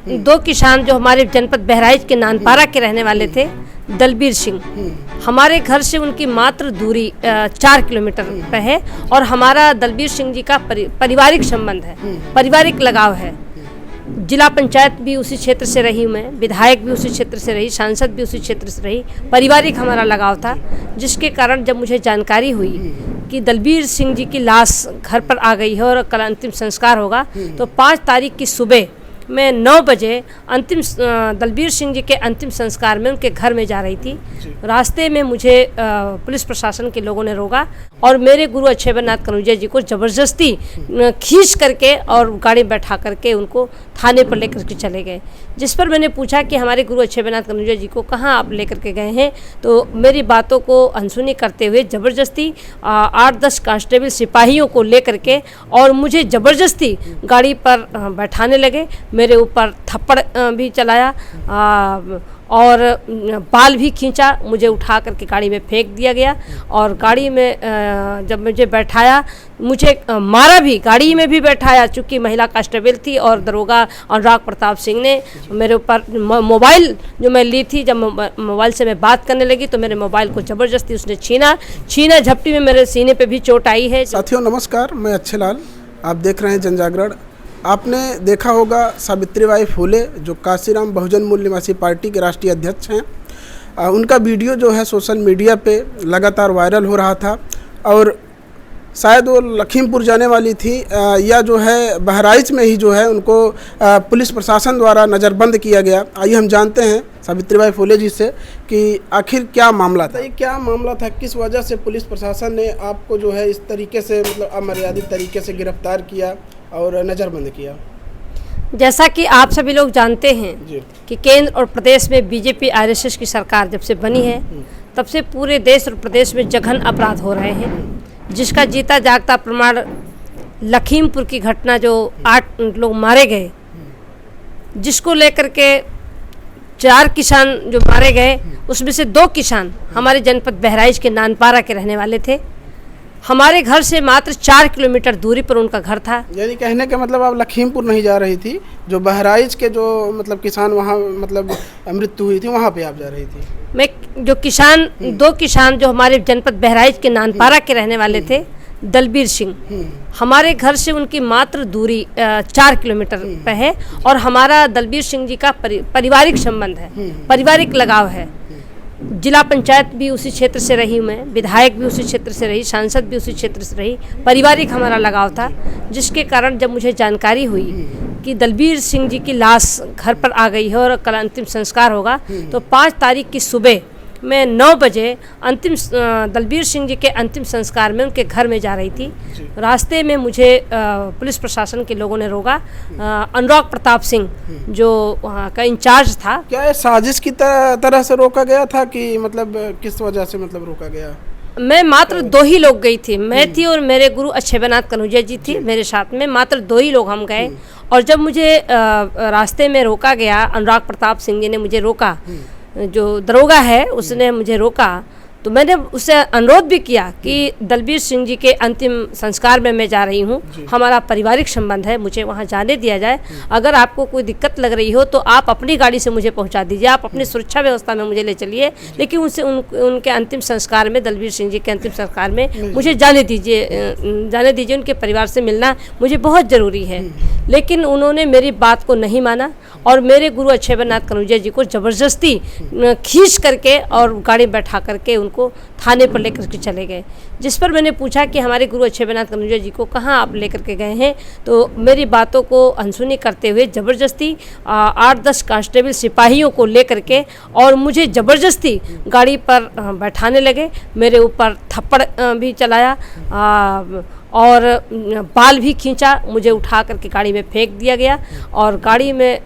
दो किसान जो हमारे जनपद बहराइच के नानपारा के रहने वाले थे, दलबीर सिंह, हमारे घर से उनकी मात्र दूरी 4 किलोमीटर पे है और हमारा दलबीर सिंह जी का पारिवारिक संबंध है, पारिवारिक लगाव है। जिला पंचायत भी उसी क्षेत्र से रही मैं, विधायक भी उसी क्षेत्र से रही, सांसद भी उसी क्षेत्र से रही, पारिवारिक हमारा लगाव था। जिसके कारण जब मुझे जानकारी हुई कि दलबीर सिंह जी की लाश घर पर आ गई है और कल अंतिम संस्कार होगा, तो 5 तारीख की सुबह मैं 9 बजे दलबीर सिंह जी के अंतिम संस्कार में उनके घर में जा रही थी। रास्ते में मुझे पुलिस प्रशासन के लोगों ने रोका और मेरे गुरु अच्छेबरनाथ कनौजिया जी को ज़बरदस्ती खींच करके और गाड़ी में बैठा करके उनको थाने पर लेकर के चले गए। जिस पर मैंने पूछा कि हमारे गुरु अच्छेबरनाथ कनौजिया जी को कहाँ आप लेकर के गए हैं, तो मेरी बातों को अनसुनी करते हुए ज़बरदस्ती 8-10 कांस्टेबल सिपाहियों को लेकर के और मुझे ज़बरदस्ती गाड़ी पर बैठाने लगे। मेरे ऊपर थप्पड़ भी चलाया और बाल भी खींचा, मुझे उठा करके गाड़ी में फेंक दिया गया और गाड़ी में जब मुझे बैठाया मुझे मारा भी, गाड़ी में भी बैठाया। चूँकि महिला कांस्टेबल थी और दरोगा अनुराग प्रताप सिंह ने मेरे ऊपर मोबाइल जो मैं ली थी, जब मोबाइल से मैं बात करने लगी तो मेरे मोबाइल को ज़बरदस्ती उसने छीना झपटी में मेरे सीने पे भी चोट आई है। साथियों नमस्कार, मैं अच्छे लाल, आप देख रहे हैं जनजागरण। आपने देखा होगा सावित्रीबाई फुले जो काशीराम बहुजन मूल निवासी पार्टी के राष्ट्रीय अध्यक्ष हैं, उनका वीडियो जो है सोशल मीडिया पे लगातार वायरल हो रहा था और शायद वो लखीमपुर जाने वाली थी या जो है बहराइच में ही जो है उनको पुलिस प्रशासन द्वारा नज़रबंद किया गया। आइए हम जानते हैं सावित्रीबाई फुले जी से कि आखिर क्या मामला था, क्या मामला था, किस वजह से पुलिस प्रशासन ने आपको जो है इस तरीके से मतलब अमर्यादित तरीके से गिरफ्तार किया और नज़रबंद किया। जैसा कि आप सभी लोग जानते हैं कि केंद्र और प्रदेश में बीजेपी आरएसएस की सरकार जब से बनी है तब से पूरे देश और प्रदेश में जघन अपराध हो रहे हैं, जिसका जीता जागता प्रमाण लखीमपुर की घटना जो 8 लोग मारे गए, जिसको लेकर के 4 किसान जो मारे गए उसमें से 2 किसान हमारे जनपद बहराइच के नानपारा के रहने वाले थे। हमारे घर से मात्र 4 किलोमीटर दूरी पर उनका घर था। यानी कहने का मतलब आप लखीमपुर नहीं जा रही थी, जो बहराइच के जो मतलब किसान वहाँ मतलब मृत्यु हुई थी वहाँ पे आप जा रही थी। मैं जो किसान 2 किसान जो हमारे जनपद बहराइच के नानपारा के रहने वाले थे, दलबीर सिंह, हमारे घर से उनकी मात्र दूरी 4 किलोमीटर पे है और हमारा दलबीर सिंह जी का पारिवारिक संबंध है, पारिवारिक लगाव है। जिला पंचायत भी उसी क्षेत्र से रही मैं, विधायक भी उसी क्षेत्र से रही, सांसद भी उसी क्षेत्र से रही, पारिवारिक हमारा लगाव था। जिसके कारण जब मुझे जानकारी हुई कि दलबीर सिंह जी की लाश घर पर आ गई है और कल अंतिम संस्कार होगा, तो 5 तारीख की सुबह मैं 9 बजे दलबीर सिंह जी के अंतिम संस्कार में उनके घर में जा रही थी। रास्ते में मुझे पुलिस प्रशासन के लोगों ने रोका। अनुराग प्रताप सिंह जो वहाँ का इंचार्ज था। क्या ये साजिश की तरह से रोका गया था कि मतलब किस वजह से मतलब रोका गया? मैं मात्र 2 ही लोग गई थी, मैं थी और मेरे गुरु अच्छेबरनाथ कनौजिया जी थी मेरे साथ में, मात्र 2 ही लोग हम गए। और जब मुझे रास्ते में रोका गया, अनुराग प्रताप सिंह जी ने मुझे रोका, जो दरोगा है उसने मुझे रोका, तो मैंने उससे अनुरोध भी किया कि दलबीर सिंह जी के अंतिम संस्कार में मैं जा रही हूँ, हमारा पारिवारिक संबंध है, मुझे वहाँ जाने दिया जाए। अगर आपको कोई दिक्कत लग रही हो तो आप अपनी गाड़ी से मुझे पहुँचा दीजिए, आप अपनी सुरक्षा व्यवस्था में मुझे ले चलिए, लेकिन उनके अंतिम संस्कार में, दलबीर सिंह जी के अंतिम संस्कार में मुझे जाने दीजिए, उनके परिवार से मिलना मुझे बहुत ज़रूरी है। लेकिन उन्होंने मेरी बात को नहीं माना और मेरे गुरु अच्छेबरनाथ कनौजिया जी को ज़बरदस्ती खींच करके और गाड़ी में बैठा करके उनको थाने पर लेकर के चले गए। जिस पर मैंने पूछा कि हमारे गुरु अच्छेबरनाथ कनौजिया जी को कहाँ आप लेकर के गए हैं, तो मेरी बातों को अनसुनी करते हुए ज़बरदस्ती 8-10 कांस्टेबल सिपाहियों को लेकर के और मुझे ज़बरदस्ती गाड़ी पर बैठाने लगे। मेरे ऊपर थप्पड़ भी चलाया और बाल भी खींचा, मुझे उठा करके गाड़ी में फेंक दिया गया और गाड़ी में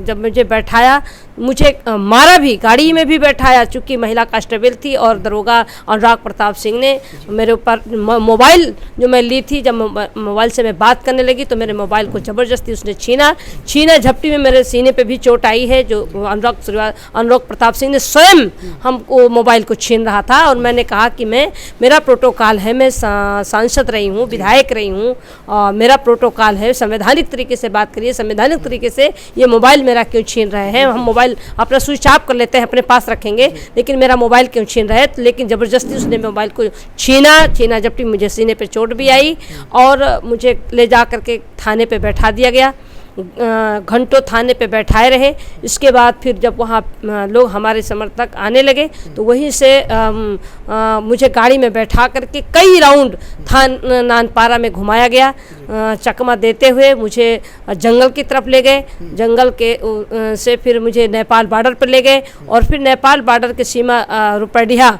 जब मुझे बैठाया मुझे मारा भी, गाड़ी में भी बैठाया। चूँकि महिला कांस्टेबल थी और दरोगा अनुराग प्रताप सिंह ने मेरे ऊपर मोबाइल जो मैं ली थी, जब मोबाइल से मैं बात करने लगी तो मेरे मोबाइल को ज़बरदस्ती उसने छीना झपटी में मेरे सीने पे भी चोट आई है। जो अनुराग प्रताप सिंह ने स्वयं हमको मोबाइल को छीन रहा था और मैंने कहा कि मेरा प्रोटोकॉल है, मैं सांसद रही हूँ, हूँ, विधायक रही हूँ, और मेरा प्रोटोकॉल है, संवैधानिक तरीके से बात करिए, संवैधानिक तरीके से ये मोबाइल मेरा क्यों छीन रहे हैं? हम मोबाइल अपना स्विच ऑफ कर लेते हैं, अपने पास रखेंगे, लेकिन मेरा मोबाइल क्यों छीन रहे हैं? लेकिन ज़बरदस्ती उसने मोबाइल को छीना, जबकि मुझे सीने पे चोट भी आई और मुझे ले जा करके थाने पे बैठा दिया गया। घंटों थाने पे बैठाए रहे। इसके बाद फिर जब वहाँ लोग हमारे समर्थक आने लगे तो वहीं से मुझे गाड़ी में बैठा करके कई राउंड नानपारा में घुमाया गया, चकमा देते हुए मुझे जंगल की तरफ ले गए। जंगल के से फिर मुझे नेपाल बॉर्डर पर ले गए और फिर नेपाल बॉर्डर के सीमा रुपडिया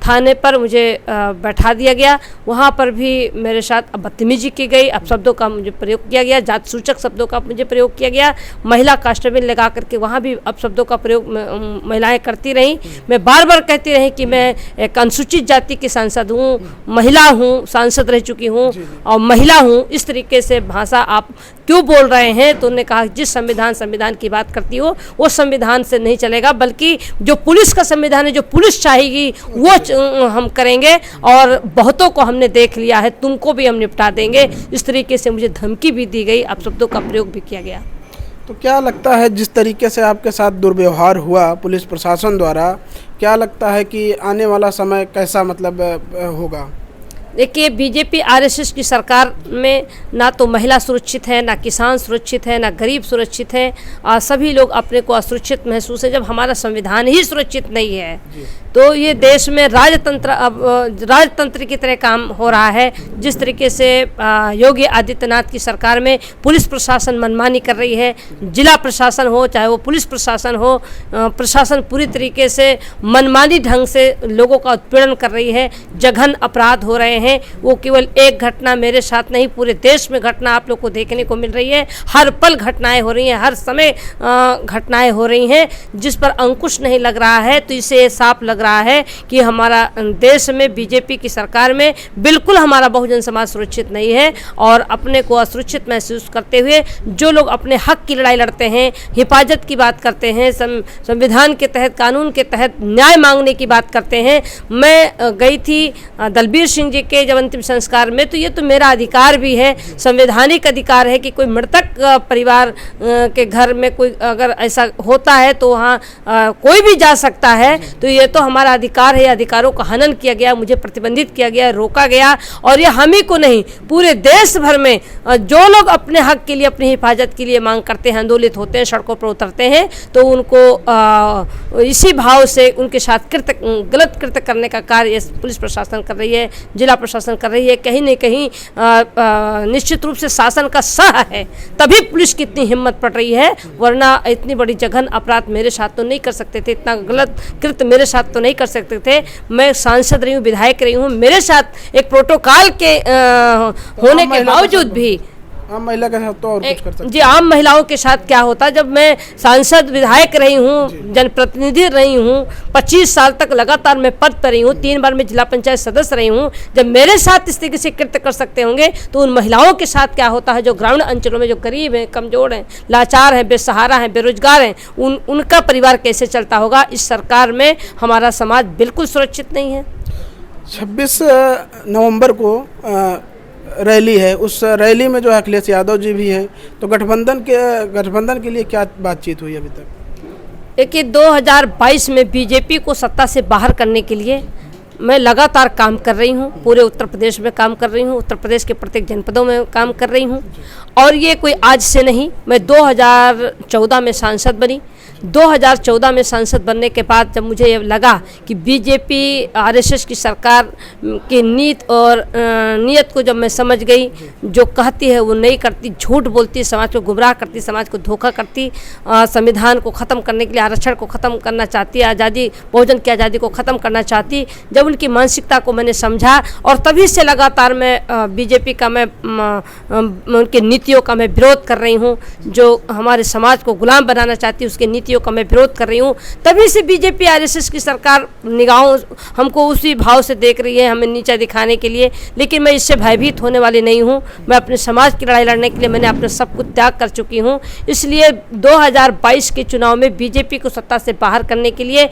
थाने पर मुझे बैठा दिया गया। वहाँ पर भी मेरे साथ बदतमीजी की गई, अपशब्दों का मुझे प्रयोग किया गया, जात सूचक शब्दों का मुझे प्रयोग किया गया। महिला कांस्टेबल लगा करके वहाँ भी अपशब्दों का प्रयोग महिलाएं करती रहीं। मैं बार बार कहती रही कि मैं एक अनुसूचित जाति की सांसद हूँ, महिला हूँ, सांसद रह चुकी हूँ और महिला हूँ, इस तरीके से भाषा आप क्यों बोल रहे हैं? तो उन्होंने कहा जिस संविधान की बात करती हो वो संविधान से नहीं चलेगा, बल्कि जो पुलिस का संविधान है, जो पुलिस चाहेगी वो हम करेंगे और बहुतों को हमने देख लिया है, तुमको भी हम निपटा देंगे। इस तरीके से मुझे धमकी भी दी गई, अपशब्दों का प्रयोग भी किया गया। तो क्या लगता है जिस तरीके से आपके साथ दुर्व्यवहार हुआ पुलिस प्रशासन द्वारा, क्या लगता है कि आने वाला समय कैसा मतलब होगा? देखिए, बीजेपी आरएसएस की सरकार में ना तो महिला सुरक्षित है, ना किसान सुरक्षित है, ना गरीब सुरक्षित है, और सभी लोग अपने को असुरक्षित महसूस है। जब हमारा संविधान ही सुरक्षित नहीं है तो ये देश में राजतंत्र की तरह काम हो रहा है। जिस तरीके से योगी आदित्यनाथ की सरकार में पुलिस प्रशासन मनमानी कर रही है, जिला प्रशासन हो चाहे वो पुलिस प्रशासन हो, प्रशासन पूरी तरीके से मनमानी ढंग से लोगों का उत्पीड़न कर रही है, जघन अपराध हो रहे हैं। वो केवल एक घटना मेरे साथ नहीं, पूरे देश में घटना आप लोग को देखने को मिल रही है। हर पल घटनाएं हो रही हैं, हर समय घटनाएं हो रही हैं जिस पर अंकुश नहीं लग रहा है। तो इसे साफ लग रहा है कि हमारा देश में बीजेपी की सरकार में बिल्कुल हमारा बहुजन समाज सुरक्षित नहीं है, और अपने को असुरक्षित महसूस करते हुए जो लोग अपने हक की लड़ाई लड़ते हैं, हिफाजत की बात करते हैं, संविधान के तहत, कानून के तहत न्याय मांगने की बात करते हैं। मैं गई थी दलबीर सिंह जी के जब अंतिम संस्कार में, तो ये तो मेरा अधिकार भी है, संवैधानिक अधिकार है कि कोई मृतक परिवार के घर में कोई अगर ऐसा होता है तो वहाँ कोई भी जा सकता है। तो ये तो हमारा अधिकार है, अधिकारों का हनन किया गया, मुझे प्रतिबंधित किया गया, रोका गया। और ये हम ही को नहीं, पूरे देश भर में जो लोग अपने हक के लिए, अपनी हिफाजत के लिए मांग करते हैं, आंदोलित होते हैं, सड़कों पर उतरते हैं, तो उनको इसी भाव से उनके साथ गलत कृत्य करने का कार्य पुलिस प्रशासन कर रही है, जिला प्रशासन कर रही है। कहीं न कहीं निश्चित रूप से शासन का सह है, तभी पुलिस की इतनी हिम्मत पड़ रही है, वरना इतनी बड़ी जघन अपराध मेरे साथ तो नहीं कर सकते थे, इतना गलत कृत्य मेरे साथ तो नहीं कर सकते थे। मैं सांसद रही हूँ, विधायक रही हूँ, मेरे साथ एक प्रोटोकॉल के होने के बावजूद भी आम महिला के साथ तो और कुछ कर सकते जी, आम महिलाओं के साथ क्या होता है? जब मैं सांसद, विधायक रही हूँ, जनप्रतिनिधि रही हूँ, 25 साल तक लगातार मैं पद पर रही हूँ, 3 बार मैं जिला पंचायत सदस्य रही हूँ, जब मेरे साथ इस तरीके से कृत्य कर सकते होंगे तो उन महिलाओं के साथ क्या होता है जो ग्रामीण अंचलों में, जो गरीब हैं, कमजोर हैं, लाचार हैं, बेसहारा हैं, बेरोजगार हैं, उनका परिवार कैसे चलता होगा? इस सरकार में हमारा समाज बिल्कुल सुरक्षित नहीं है। 26 नवंबर को रैली है, उस रैली में जो अखिलेश यादव जी भी हैं, तो गठबंधन के लिए क्या बातचीत हुई अभी तक? देखिए, 2022 में बीजेपी को सत्ता से बाहर करने के लिए मैं लगातार काम कर रही हूँ, पूरे उत्तर प्रदेश में काम कर रही हूँ, उत्तर प्रदेश के प्रत्येक जनपदों में काम कर रही हूँ। और ये कोई आज से नहीं, मैं 2014 में सांसद बनी। 2014 में सांसद बनने के बाद जब मुझे ये लगा कि बीजेपी आरएसएस की सरकार की नीति और नीयत को जब मैं समझ गई, जो कहती है वो नहीं करती, झूठ बोलती, समाज को गुमराह करती, समाज को धोखा करती, संविधान को ख़त्म करने के लिए, आरक्षण को ख़त्म करना चाहती है, आज़ादी, बहुजन की आज़ादी को ख़त्म करना चाहती, जब उनकी मानसिकता को मैंने समझा, और तभी से लगातार मैं बीजेपी का, मैं उनकी नीतियों का मैं विरोध कर रही हूँ। जो हमारे समाज को गुलाम बनाना चाहती है उसकी नीतियों का मैं विरोध कर रही हूँ। तभी से बीजेपी आरएसएस की सरकार निगाहों हमको उसी भाव से देख रही है, हमें नीचा दिखाने के लिए। लेकिन मैं इससे भयभीत होने वाली नहीं हूँ। मैं अपने समाज की लड़ाई लड़ने के लिए मैंने अपने सब कुछ त्याग कर चुकी हूँ। इसलिए 2022 के चुनाव में बीजेपी को सत्ता से बाहर करने के लिए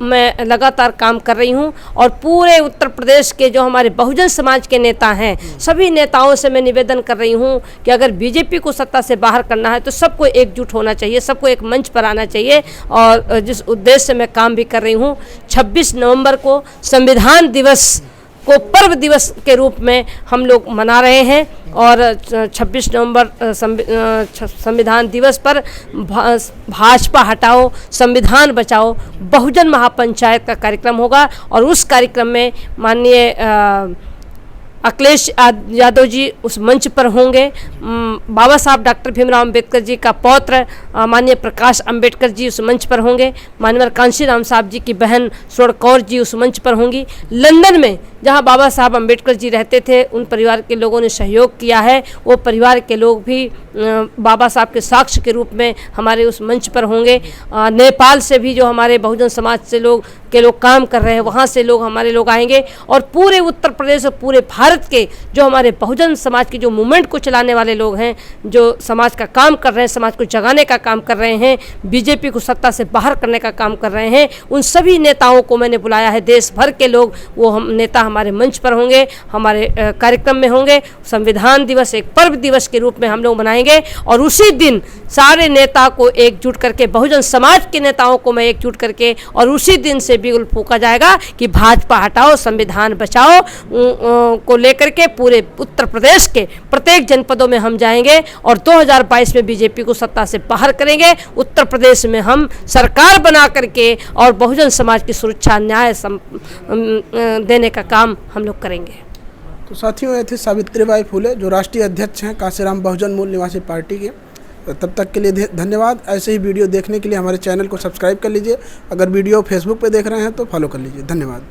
मैं लगातार काम कर रही हूँ। और पूरे उत्तर प्रदेश के जो हमारे बहुजन समाज के नेता हैं, सभी नेताओं से मैं निवेदन कर रही हूँ कि अगर बीजेपी को सत्ता से बाहर करना है तो सबको एकजुट होना चाहिए, सबको एक मंच पर आना चाहिए। और जिस उद्देश्य से मैं काम भी कर रही हूँ, 26 नवंबर को संविधान दिवस को पर्व दिवस के रूप में हम लोग मना रहे हैं और 26 नवंबर संविधान दिवस पर भाजपा हटाओ संविधान बचाओ बहुजन महापंचायत का कार्यक्रम होगा। और उस कार्यक्रम में माननीय अखिलेश यादव जी उस मंच पर होंगे, बाबा साहब डॉक्टर भीमराव अंबेडकर जी का पौत्र माननीय प्रकाश अंबेडकर जी उस मंच पर होंगे, माननीय कांशीराम साहब जी की बहन स्वर्ण कौर जी उस मंच पर होंगी। लंदन में जहां बाबा साहब अंबेडकर जी रहते थे, उन परिवार के लोगों ने सहयोग किया है, वो परिवार के लोग भी बाबा साहब के साक्ष्य के रूप में हमारे उस मंच पर होंगे। नेपाल से भी जो हमारे बहुजन समाज से लोग काम कर रहे हैं, वहाँ से लोग हमारे लोग आएंगे। और पूरे उत्तर प्रदेश और पूरे भारत के जो हमारे बहुजन समाज की जो मूवमेंट को चलाने वाले लोग हैं, जो समाज का काम कर रहे हैं, समाज को जगाने का काम कर रहे हैं, बीजेपी को सत्ता से बाहर करने का काम कर रहे हैं, उन सभी नेताओं को मैंने बुलाया है। देश भर के लोग वो हम नेता हमारे मंच पर होंगे, हमारे कार्यक्रम में होंगे। संविधान दिवस एक पर्व दिवस के रूप में हम लोग मनाएंगे और उसी दिन सारे नेता को एकजुट करके, बहुजन समाज के नेताओं को मैं एकजुट करके, और उसी दिन से बिगुल फूंका जाएगा कि भाजपा हटाओ संविधान बचाओ को लेकर के पूरे उत्तर प्रदेश के प्रत्येक जनपदों में हम जाएंगे और 2022 में बीजेपी को सत्ता से बाहर करेंगे। उत्तर प्रदेश में हम सरकार बना करके और बहुजन समाज की सुरक्षा न्याय देने का काम हम लोग करेंगे। तो साथियों, ये थे सावित्रीबाई फुले जो राष्ट्रीय अध्यक्ष हैं कांशीराम बहुजन मूल निवासी पार्टी के। तब तक के लिए धन्यवाद। ऐसे ही वीडियो देखने के लिए हमारे चैनल को सब्सक्राइब कर लीजिए। अगर वीडियो फेसबुक पे देख रहे हैं तो फॉलो कर लीजिए। धन्यवाद।